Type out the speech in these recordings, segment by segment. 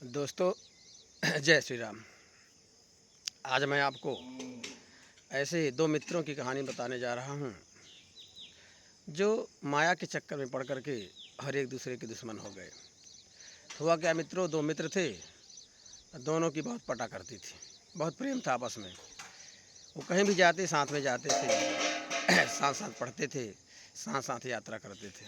दोस्तों, जय श्री राम। आज मैं आपको ऐसे दो मित्रों की कहानी बताने जा रहा हूँ जो माया के चक्कर में पड़ कर के हर एक दूसरे के दुश्मन हो गए। हुआ क्या मित्रों, दो मित्र थे, दोनों की बहुत पटा करती थी, बहुत प्रेम था आपस में। वो कहीं भी जाते साथ में जाते थे, साथ साथ पढ़ते थे, साथ साथ यात्रा करते थे।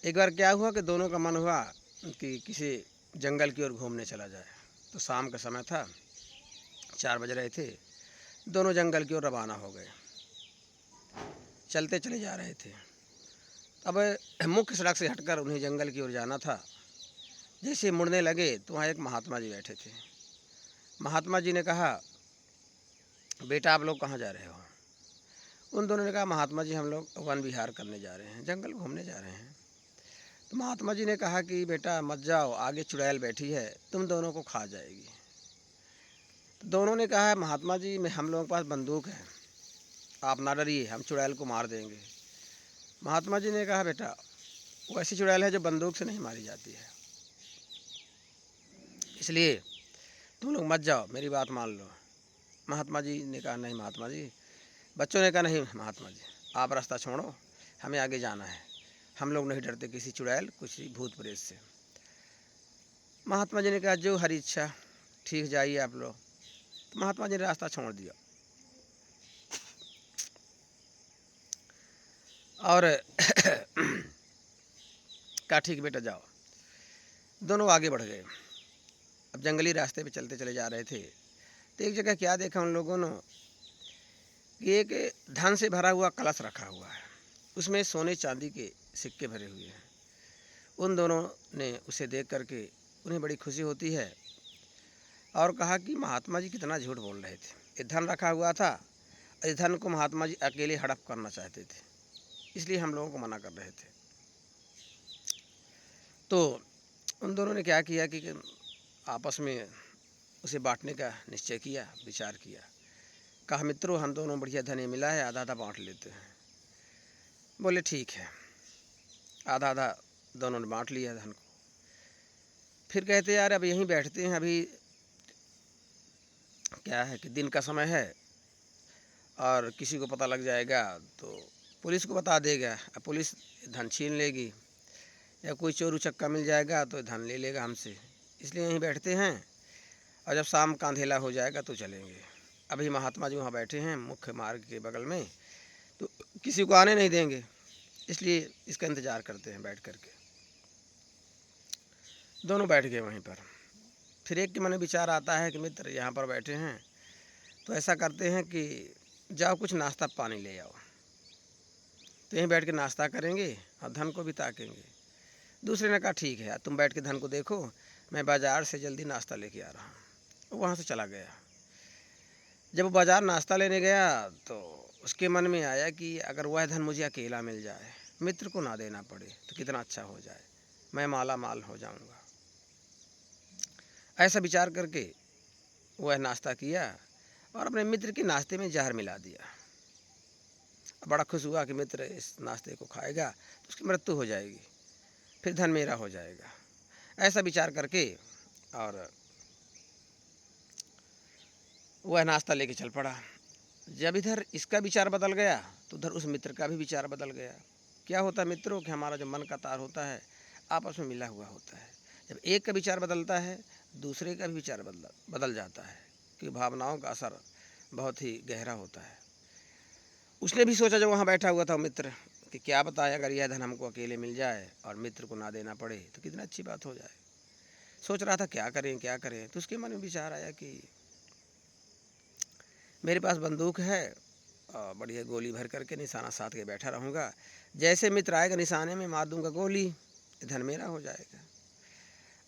एक बार क्या हुआ कि दोनों का मन हुआ कि किसी जंगल की ओर घूमने चला जाए। तो शाम का समय था, 4 बज रहे थे। दोनों जंगल की ओर रवाना हो गए, चलते चले जा रहे थे। अब मुख्य सड़क से हटकर उन्हें जंगल की ओर जाना था। जैसे मुड़ने लगे तो वहाँ एक महात्मा जी बैठे थे। महात्मा जी ने कहा, बेटा आप लोग कहाँ जा रहे हो? उन दोनों ने कहा, महात्मा जी हम लोग वन विहार करने जा रहे हैं, जंगल घूमने जा रहे हैं। तो महात्मा जी ने कहा कि बेटा मत जाओ, आगे चुड़ैल बैठी है, तुम दोनों को खा जाएगी। तो दोनों ने कहा, महात्मा जी मैं हम लोगों के पास बंदूक है, आप ना डरिए, हम चुड़ैल को मार देंगे। महात्मा जी ने कहा, बेटा वो ऐसी चुड़ैल है जो बंदूक से नहीं मारी जाती है, इसलिए तुम लोग मत जाओ, मेरी बात मान लो। महात्मा जी ने कहा, नहीं महात्मा जी। बच्चों ने कहा, नहीं महात्मा जी आप रास्ता छोड़ो, हमें आगे जाना है, हम लोग नहीं डरते किसी चुड़ैल किसी भूत प्रेत से। महात्मा जी ने कहा, जो हरी इच्छा, ठीक जाइए आप लोग। तो महात्मा जी ने रास्ता छोड़ दिया और कहा, ठीक बेटा जाओ। दोनों आगे बढ़ गए। अब जंगली रास्ते पे चलते चले जा रहे थे तो एक जगह क्या देखा उन लोगों ने कि एक धन से भरा हुआ कलश रखा हुआ है, उसमें सोने चांदी के सिक्के भरे हुए हैं। उन दोनों ने उसे देख करके उन्हें बड़ी खुशी होती है और कहा कि महात्मा जी कितना झूठ बोल रहे थे, ये धन रखा हुआ था, इस धन को महात्मा जी अकेले हड़प करना चाहते थे, इसलिए हम लोगों को मना कर रहे थे। तो उन दोनों ने क्या किया कि आपस में उसे बांटने का निश्चय किया, विचार किया। कहा, मित्रों हम दोनों बढ़िया धन मिला है, आधा आधा बांट लेते हैं। बोले ठीक है, आधा आधा दोनों ने बांट लिया धन को। फिर कहते यार अब यहीं बैठते हैं, अभी क्या है कि दिन का समय है और किसी को पता लग जाएगा तो पुलिस को बता देगा, अब पुलिस धन छीन लेगी, या कोई चोर उचक्का मिल जाएगा तो धन ले लेगा हमसे, इसलिए यहीं बैठते हैं और जब शाम का अंधेला हो जाएगा तो चलेंगे। अभी महात्मा जी वहाँ बैठे हैं मुख्य मार्ग के बगल में, तो किसी को आने नहीं देंगे, इसलिए इसका इंतज़ार करते हैं बैठ करके। दोनों बैठ गए वहीं पर। फिर एक के मन में विचार आता है कि मित्र यहाँ पर बैठे हैं तो ऐसा करते हैं कि जाओ कुछ नाश्ता पानी ले आओ, तो यहीं बैठ के नाश्ता करेंगे और धन को भी ताकेंगे। दूसरे ने कहा, ठीक है तुम बैठ के धन को देखो, मैं बाज़ार से जल्दी नाश्ता लेके आ रहा हूँ। वहाँ से चला गया। जब वो बाज़ार नाश्ता लेने गया तो उसके मन में आया कि अगर वह धन मुझे अकेला मिल जाए, मित्र को ना देना पड़े, तो कितना अच्छा हो जाए, मैं माला माल हो जाऊँगा। ऐसा विचार करके वह नाश्ता किया और अपने मित्र के नाश्ते में जहर मिला दिया। बड़ा खुश हुआ कि मित्र इस नाश्ते को खाएगा तो उसकी मृत्यु हो जाएगी, फिर धन मेरा हो जाएगा। ऐसा विचार करके और वह नाश्ता लेके चल पड़ा। जब इधर इसका विचार बदल गया तो उधर उस मित्र का भी विचार बदल गया। क्या होता है मित्रों कि हमारा जो मन का तार होता है आपस में मिला हुआ होता है। जब एक का विचार बदलता है दूसरे का भी विचार बदल जाता है, कि भावनाओं का असर बहुत ही गहरा होता है। उसने भी सोचा जब वहाँ बैठा हुआ था मित्र कि क्या बताए अगर यह धन हमको अकेले मिल जाए और मित्र को ना देना पड़े तो कितना अच्छी बात हो जाए। सोच रहा था क्या करें क्या करें, तो उसके मन में विचार आया कि मेरे पास बंदूक है और बढ़िया गोली भर करके निशाना साध के बैठा रहूँगा, जैसे मित्र आएगा निशाने में मार दूंगा गोली, धन मेरा हो जाएगा।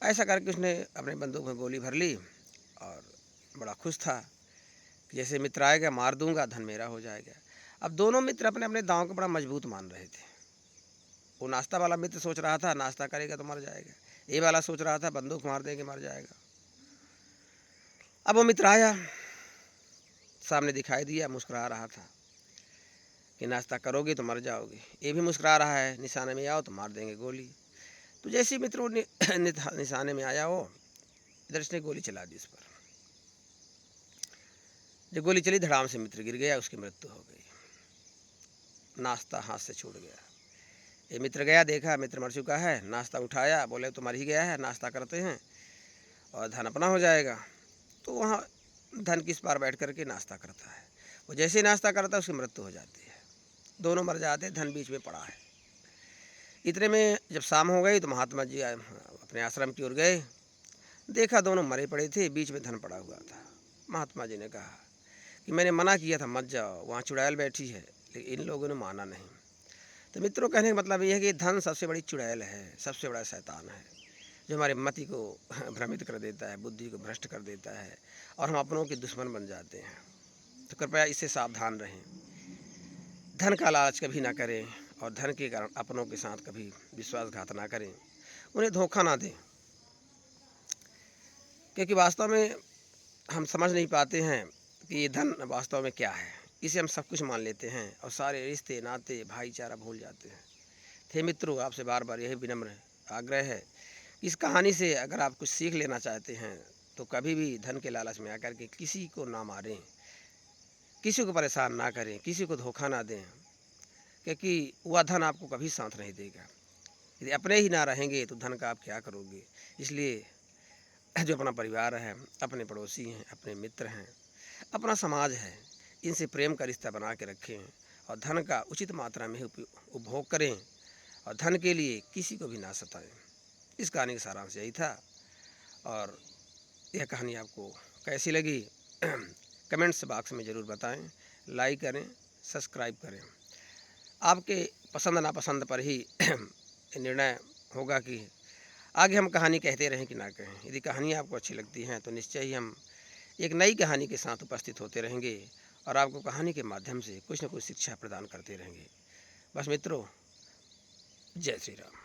ऐसा करके उसने अपने बंदूक में गोली भर ली और बड़ा खुश था कि जैसे मित्र आएगा मार दूंगा, धन मेरा हो जाएगा। अब दोनों मित्र अपने अपने दांव को बड़ा मजबूत मान रहे थे। वो नाश्ता वाला मित्र सोच रहा था नाश्ता करेगा तो मर जाएगा, ये वाला सोच रहा था बंदूक मार देंगे मर जाएगा। अब वो मित्र आया, सामने दिखाई दिया, मुस्कुरा रहा था कि नाश्ता करोगे तो मर जाओगे, ये भी मुस्कुरा रहा है निशाने में आओ तो मार देंगे गोली। तो जैसे ही मित्र वो निशाने में आया वो, इधर इसने गोली चला दी उस पर। जब गोली चली धड़ाम से मित्र गिर गया, उसकी मृत्यु हो गई। नाश्ता हाथ से छूट गया। ये मित्र गया, देखा मित्र मर चुका है, नाश्ता उठाया, बोले तो मर ही गया है, नाश्ता करते हैं और धन अपना हो जाएगा। तो वहाँ धन किस पार बैठ करके नाश्ता करता है। वो जैसे ही नाश्ता करता है उसकी मृत्यु हो जाती है, दोनों मर जाते हैं, धन बीच में पड़ा है। इतने में जब शाम हो गई तो महात्मा जी अपने आश्रम की ओर गए, देखा दोनों मरे पड़े थे, बीच में धन पड़ा हुआ था। महात्मा जी ने कहा कि मैंने मना किया था मत जाओ, वहाँ चुड़ैल बैठी है, लेकिन इन लोगों ने माना नहीं। तो मित्रों, कहने का मतलब यह है कि धन सबसे बड़ी चुड़ैल है, सबसे बड़ा शैतान है, जो हमारे मति को भ्रमित कर देता है, बुद्धि को भ्रष्ट कर देता है और हम अपनों के दुश्मन बन जाते हैं। तो कृपया इससे सावधान रहें। धन का लालच कभी ना करें और धन के कारण अपनों के साथ कभी विश्वासघात ना करें, उन्हें धोखा ना दें, क्योंकि वास्तव में हम समझ नहीं पाते हैं कि ये धन वास्तव में क्या है। इसे हम सब कुछ मान लेते हैं और सारे रिश्ते नाते भाईचारा भूल जाते हैं। थे मित्रों, आपसे बार बार यही विनम्र आग्रह है, इस कहानी से अगर आप कुछ सीख लेना चाहते हैं तो कभी भी धन के लालच में आकर के किसी को ना मारें, किसी को परेशान ना करें, किसी को धोखा ना दें, क्योंकि वह धन आपको कभी साथ नहीं देगा। यदि अपने ही ना रहेंगे तो धन का आप क्या करोगे। इसलिए जो अपना परिवार है, अपने पड़ोसी हैं, अपने मित्र हैं, अपना समाज है, इनसे प्रेम का रिश्ता बना के रखें और धन का उचित मात्रा में उपभोग करें और धन के लिए किसी को भी ना सताएं। इस कहानी का सारांश यही था। और यह कहानी आपको कैसी लगी कमेंट्स बॉक्स में ज़रूर बताएं, लाइक करें, सब्सक्राइब करें। आपके पसंद नापसंद पर ही निर्णय होगा कि आगे हम कहानी कहते रहें कि ना कहें। यदि कहानी आपको अच्छी लगती हैं तो निश्चय ही हम एक नई कहानी के साथ उपस्थित होते रहेंगे और आपको कहानी के माध्यम से कुछ न कुछ शिक्षा प्रदान करते रहेंगे। बस मित्रों, जय श्री राम।